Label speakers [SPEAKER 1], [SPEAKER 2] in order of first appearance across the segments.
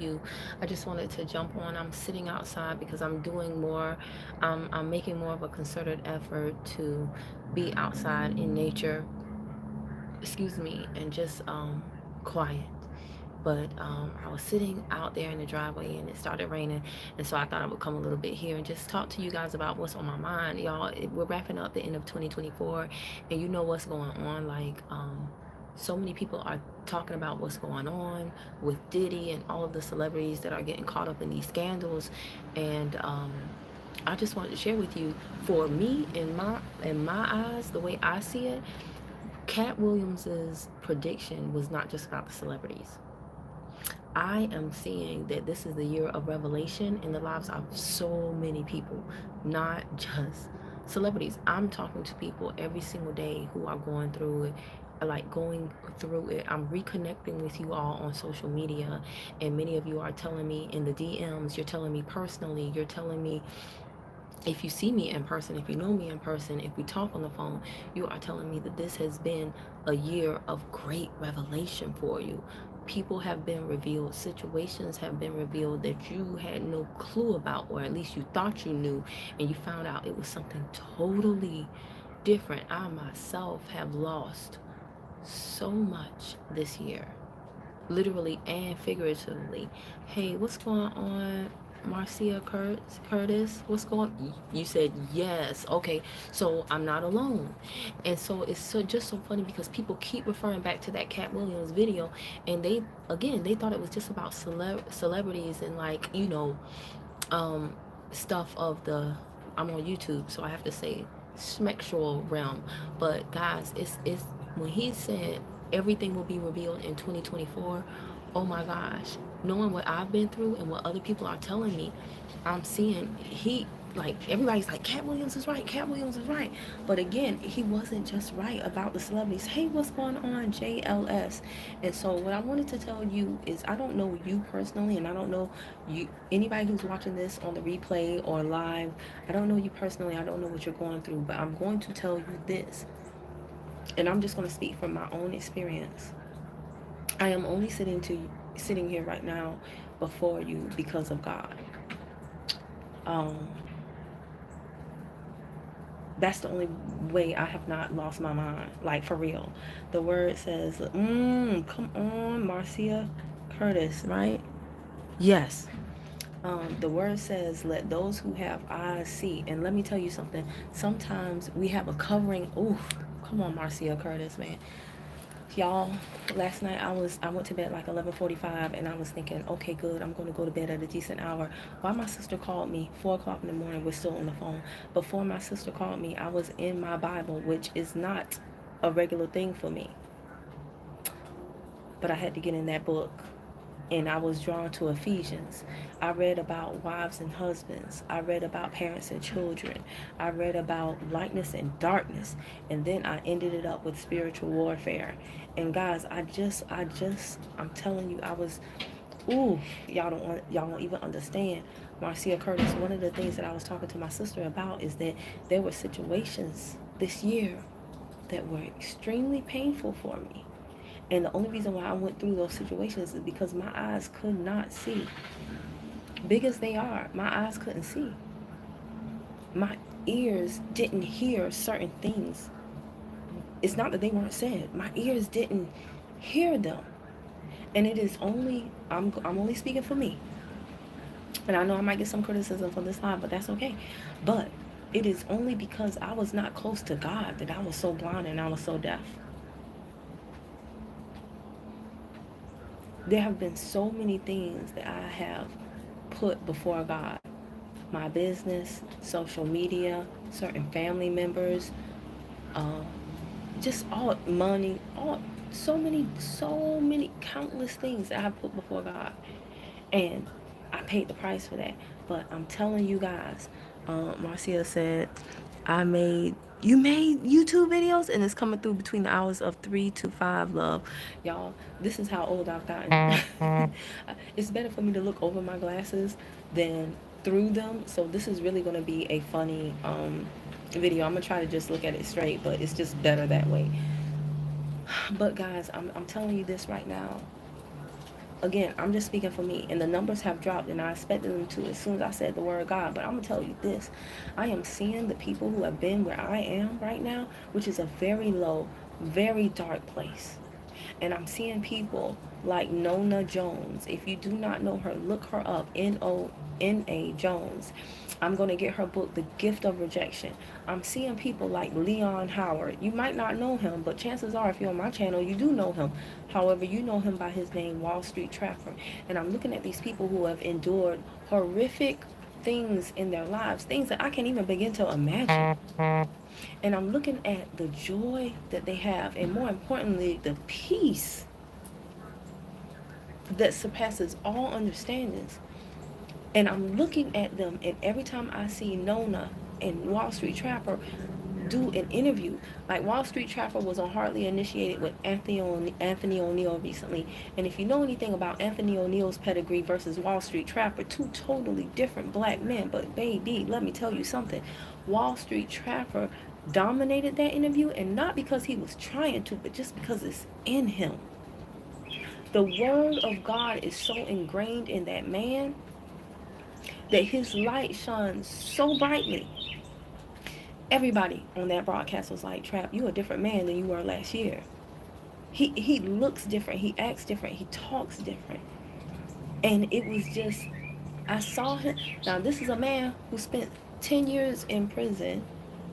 [SPEAKER 1] you. I just wanted to jump on. I'm sitting outside because I'm doing more. I'm making more of a concerted effort to be outside in nature. Excuse me, and just quiet. But I was sitting out there in the driveway and it started raining, and so I thought I would come a little bit here and just talk to you guys about what's on my mind, y'all. We're wrapping up the end of 2024, and you know what's going on. Like so many people are talking about what's going on with Diddy and all of the celebrities that are getting caught up in these scandals, and I just wanted to share with you, for me, in my eyes, the way I see it, Cat Williams's prediction was not just about the celebrities. I am seeing that this is the year of revelation in the lives of so many people, not just celebrities. I'm talking to people every single day who are going through it, like going through it. I'm reconnecting with you all on social media, and many of you are telling me in the DMs, you're telling me personally, you're telling me if you see me in person, if you know me in person, if we talk on the phone, you are telling me that this has been a year of great revelation for you. People have been revealed, situations have been revealed that you had no clue about, or at least you thought you knew, and you found out it was something totally different. I myself have lost so much this year, literally and figuratively. Hey, what's going on, Marcia Curtis? What's going? You said yes. Okay, so I'm not alone. And so it's just so funny because people keep referring back to that Cat Williams video, and they thought it was just about celebrities and, like, um stuff of the, I'm on YouTube, so I have to say sexual realm. But guys, it's when he said everything will be revealed in 2024. Oh my gosh, knowing what I've been through and what other people are telling me, I'm seeing like everybody's like, Cat Williams is right, Cat Williams is right. But again, he wasn't just right about the celebrities. Hey, what's going on, JLS? And so what I wanted to tell you is, I don't know you personally, and I don't know you, anybody who's watching this on the replay or live. I don't know you personally. I don't know what you're going through, but I'm going to tell you this, and I'm just going to speak from my own experience. I am only sitting here right now before you because of God. Um, that's the only way I have not lost my mind, like, for real. The word says, come on, Marcia Curtis, right? Yes. The word says, let those who have eyes see. And let me tell you something. Sometimes we have a covering. Ooh, come on, Marcia Curtis, man. Y'all, last night I went to bed like 11:45, and I was thinking, okay, good, I'm going to go to bed at a decent hour. While my sister called me, 4 o'clock in the morning, we're still on the phone. Before my sister called me, I was in my Bible, which is not a regular thing for me. But I had to get in that book, and I was drawn to Ephesians. I read about wives and husbands. I read about parents and children. I read about lightness and darkness. And then I ended it up with spiritual warfare. And guys, I'm telling you, I was, ooh, y'all don't even understand. Marcia Curtis, one of the things that I was talking to my sister about is that there were situations this year that were extremely painful for me. And the only reason why I went through those situations is because my eyes could not see. Big as they are, my eyes couldn't see. My ears didn't hear certain things. It's not that they weren't said. My ears didn't hear them. And it is only, I'm only speaking for me. And I know I might get some criticism from this live, but that's okay. But it is only because I was not close to God that I was so blind and I was so deaf. There have been so many things that I have put before God. My business, social media, certain family members, um, just all money, all so many countless things that I have put before God. And I paid the price for that. But I'm telling you guys, Marcia said, you made YouTube videos, and it's coming through between the hours of 3 to 5, love. Y'all, this is how old I've gotten. It's better for me to look over my glasses than through them. So this is really going to be a funny video. I'm going to try to just look at it straight, but it's just better that way. But guys, I'm telling you this right now. again, I'm just speaking for me, and the numbers have dropped, and I expected them to as soon as I said the word God. But I'm gonna tell you this: I am seeing the people who have been where I am right now, which is a very low, very dark place. And I'm seeing people like Nona Jones. If you do not know her, look her up. Nona Jones. I'm going to get her book, The Gift of Rejection. I'm seeing people like Leon Howard. You might not know him, but chances are, if you're on my channel, you do know him. However, you know him by his name, Wall Street Trapper. And I'm looking at these people who have endured horrific things in their lives, things that I can't even begin to imagine. And I'm looking at the joy that they have, and more importantly, the peace that surpasses all understandings. And I'm looking at them, and every time I see Nona and Wall Street Trapper do an interview, like Wall Street Trapper was on Hardly Initiated with Anthony O'Neill recently. And if you know anything about Anthony O'Neill's pedigree versus Wall Street Trapper, two totally different black men. But baby, let me tell you something. Wall Street Trapper dominated that interview, and not because he was trying to, but just because it's in him. The word of God is so ingrained in that man that his light shines so brightly. Everybody on that broadcast was like, Trap, you a different man than you were last year. He looks different, he acts different, he talks different. And it was just, I saw him. Now, this is a man who spent 10 years in prison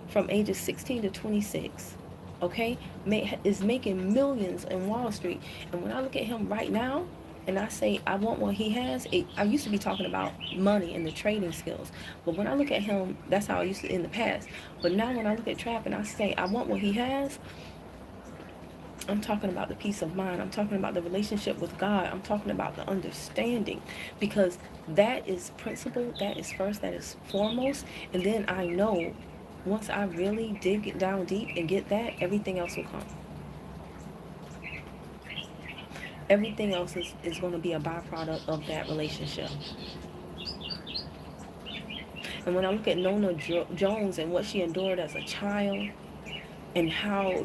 [SPEAKER 1] from ages 16 to 26. Okay? Is making millions in Wall Street. And when I look at him right now, and I say I want what he has, I used to be talking about money and the trading skills. But when I look at him, that's how I used to in the past. But now when I look at Trap and I say I want what he has, I'm talking about the peace of mind. I'm talking about the relationship with God. I'm talking about the understanding, because that is principle, that is first, that is foremost. And then I know once I really dig down deep and get that, everything else will come. Everything else is going to be a byproduct of that relationship. And when I look at Nona Jones and what she endured as a child, and how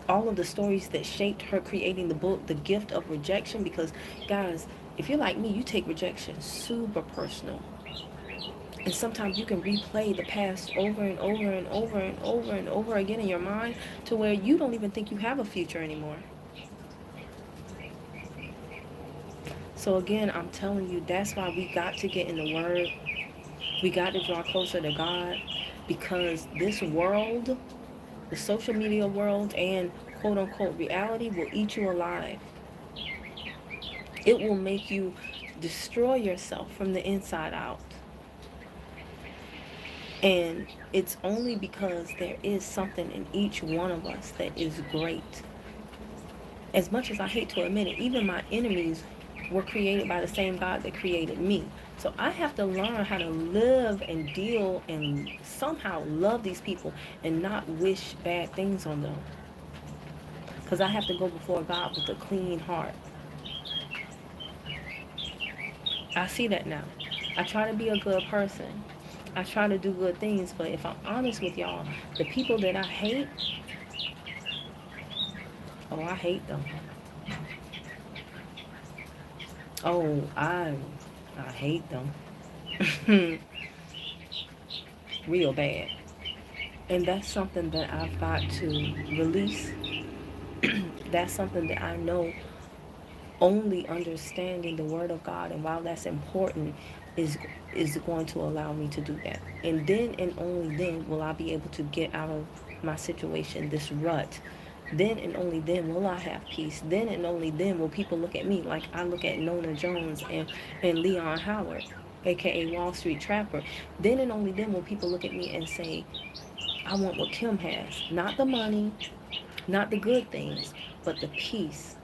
[SPEAKER 1] all of the stories that shaped her creating the book, The Gift of Rejection, because guys, if you're like me, you take rejection super personal. And sometimes you can replay the past over and over and over and over and over again in your mind to where you don't even think you have a future anymore. So again, I'm telling you, that's why we got to get in the Word. We got to draw closer to God, because this world, the social media world and quote unquote reality, will eat you alive. It will make you destroy yourself from the inside out. And it's only because there is something in each one of us that is great. As much as I hate to admit it, even my enemies were created by the same God that created me. So I have to learn how to live and deal and somehow love these people and not wish bad things on them. Because I have to go before God with a clean heart. I see that now. I try to be a good person. I try to do good things, but if I'm honest with y'all, the people that I hate, oh, I hate them. Oh, I hate them. Real bad. And that's something that I've got to release. That's something that I know only understanding the Word of God, and while that's important, is going to allow me to do that. And then and only then will I be able to get out of my situation, this rut. Then and only then will I have peace. Then and only then will people look at me like I look at Nona Jones and Leon Howard, aka Wall Street Trapper. Then and only then will people look at me and say, I want what Kim has. Not the money, not the good things, but the peace.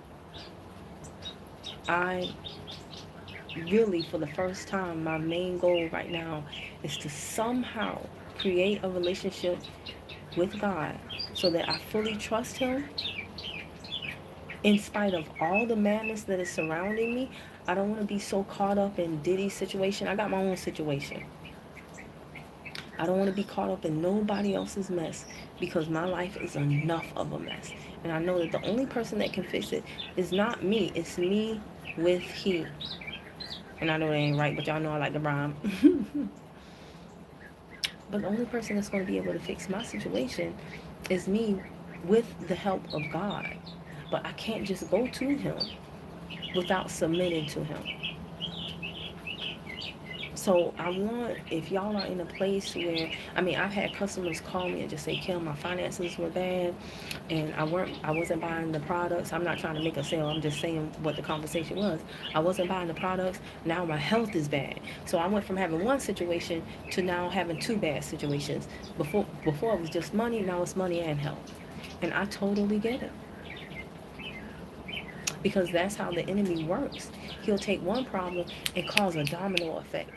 [SPEAKER 1] I really, for the first time, my main goal right now is to somehow create a relationship with God so that I fully trust Him in spite of all the madness that is surrounding me. I don't want to be so caught up in Diddy's situation. I got my own situation. I don't want to be caught up in nobody else's mess, because my life is enough of a mess. And I know that the only person that can fix it is not me. It's me with he. And I know that ain't right, but y'all know I like to rhyme. But the only person that's going to be able to fix my situation is me with the help of God. But I can't just go to him without submitting to him. So I want, if y'all are in a place where, I mean, I've had customers call me and just say, Kim, my finances were bad and I wasn't buying the products. I'm not trying to make a sale. I'm just saying what the conversation was. I wasn't buying the products. Now my health is bad. So I went from having one situation to now having two bad situations. Before it was just money. Now it's money and health. And I totally get it. Because that's how the enemy works. He'll take one problem and cause a domino effect.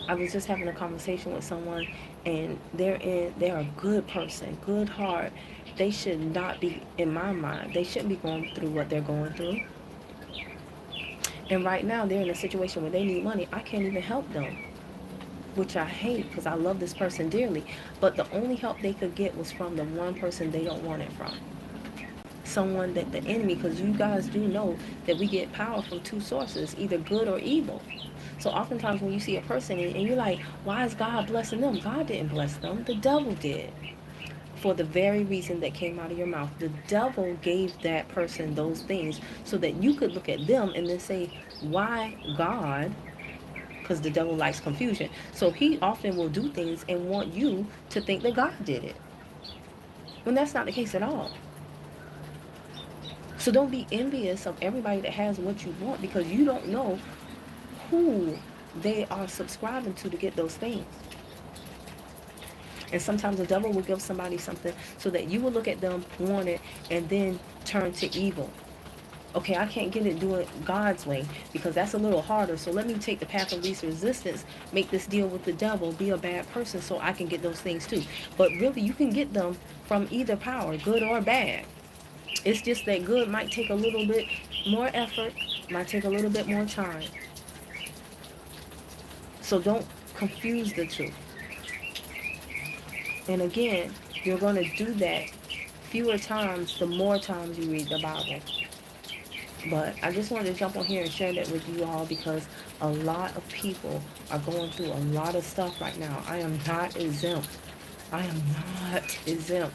[SPEAKER 1] I was just having a conversation with someone, and they're a good person, good heart. They should not be, in my mind, they shouldn't be going through what they're going through. And right now, they're in a situation where they need money. I can't even help them, which I hate because I love this person dearly. But the only help they could get was from the one person they don't want it from. Someone that the enemy, because you guys do know that we get power from two sources, either good or evil. So oftentimes when you see a person and you're like, why is God blessing them? God didn't bless them. The devil did. For the very reason that came out of your mouth. The devil gave that person those things so that you could look at them and then say, why God? Because the devil likes confusion. So he often will do things and want you to think that God did it. When that's not the case at all. So don't be envious of everybody that has what you want, because you don't know who they are subscribing to get those things. And sometimes the devil will give somebody something so that you will look at them, want it, and then turn to evil. Okay, I can't get it, do it God's way because that's a little harder. So let me take the path of least resistance, make this deal with the devil, be a bad person so I can get those things too. But really, you can get them from either power, good or bad. It's just that good might take a little bit more effort, might take a little bit more time. So don't confuse the two. And again, you're going to do that fewer times the more times you read the Bible. But I just wanted to jump on here and share that with you all because a lot of people are going through a lot of stuff right now. I am not exempt. I am not exempt.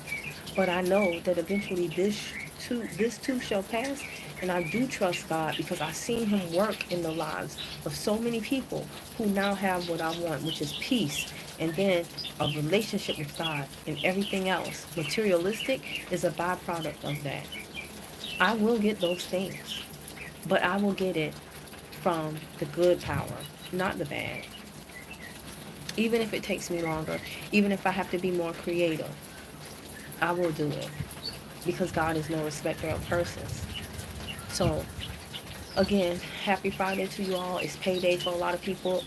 [SPEAKER 1] But I know that eventually this too shall pass. And I do trust God because I've seen him work in the lives of so many people who now have what I want, which is peace. And then a relationship with God and everything else. Materialistic is a byproduct of that. I will get those things, but I will get it from the good power, not the bad. Even if it takes me longer, even if I have to be more creative, I will do it because God is no respecter of persons. So, again, happy Friday to you all. It's payday for a lot of people.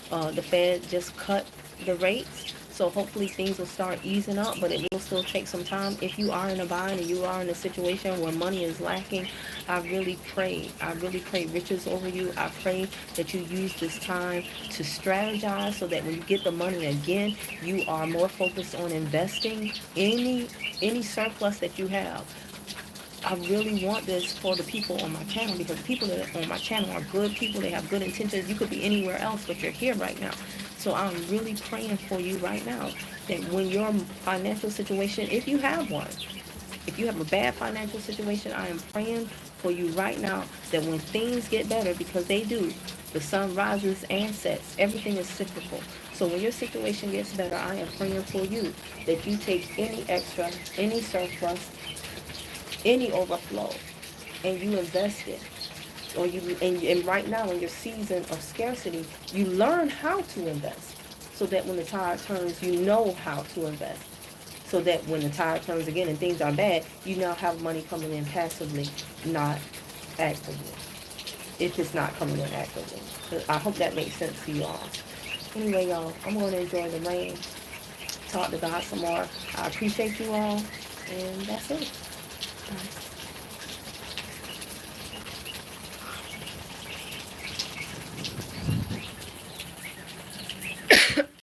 [SPEAKER 1] The Fed just cut the rates. So hopefully things will start easing up, but it will still take some time. If you are in a bind and you are in a situation where money is lacking, I really pray riches over you. I pray that you use this time to strategize so that when you get the money again, you are more focused on investing any surplus that you have. I really want this for the people on my channel because the people that are on my channel are good people. They have good intentions. You could be anywhere else, but you're here right now. So I'm really praying for you right now that when your financial situation, if you have one, if you have a bad financial situation, I am praying for you right now that when things get better, because they do, the sun rises and sets. Everything is cyclical. So when your situation gets better, I am praying for you that you take any extra, any surplus, any overflow, and you invest it. Or and right now in your season of scarcity, you learn how to invest so that when the tide turns, you know how to invest. So that when the tide turns again and things are bad, you now have money coming in passively, not actively. If it's not coming in actively. I hope that makes sense to you all. Anyway, y'all, I'm going to enjoy the rain. Talk to God some more. I appreciate you all. And that's it. Bye.